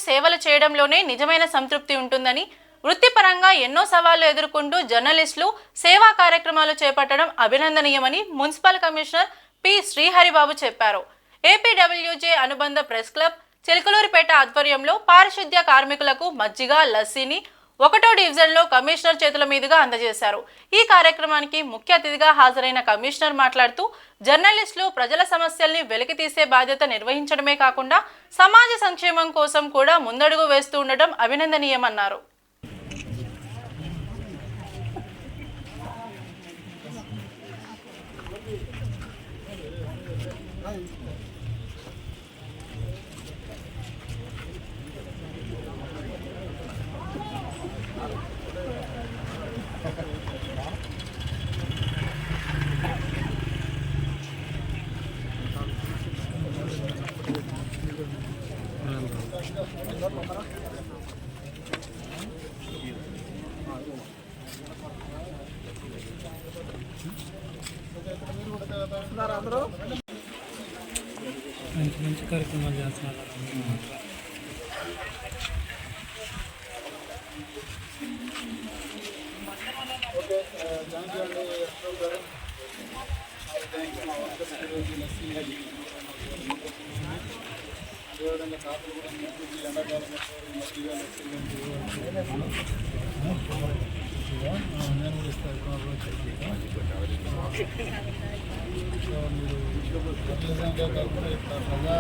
సేవలు చేయడంలోనే నిజమైన సంతృప్తి ఉంటుందని, వృత్తిపరంగా ఎన్నో సవాళ్లు ఎదుర్కొంటూ జర్నలిస్టులు సేవా కార్యక్రమాలు చేపట్టడం అభినందనీయమని మున్సిపల్ కమిషనర్ పి శ్రీహరిబాబు చెప్పారు. ఏపీడబ్ల్యూజే అనుబంధ ప్రెస్ క్లబ్ చిలకలూరిపేట ఆధ్వర్యంలో పారిశుద్ధ్య కార్మికులకు మజ్జిగ, లస్సీని 1వ డివిజన్లో కమిషనర్ చేతుల మీదుగా అందజేశారు. ఈ కార్యక్రమానికి ముఖ్య అతిథిగా హాజరైన కమిషనర్ మాట్లాడుతూ, జర్నలిస్టులు ప్రజల సమస్యల్ని వెలికితీసే బాధ్యత నిర్వహించడమే కాకుండా సమాజ సంక్షేమం కోసం కూడా ముందడుగు వేస్తూ ఉండడం అభినందనీయమన్నారు. మంచి కార్యక్రమాలు చేస్తున్నారు. ప్రజా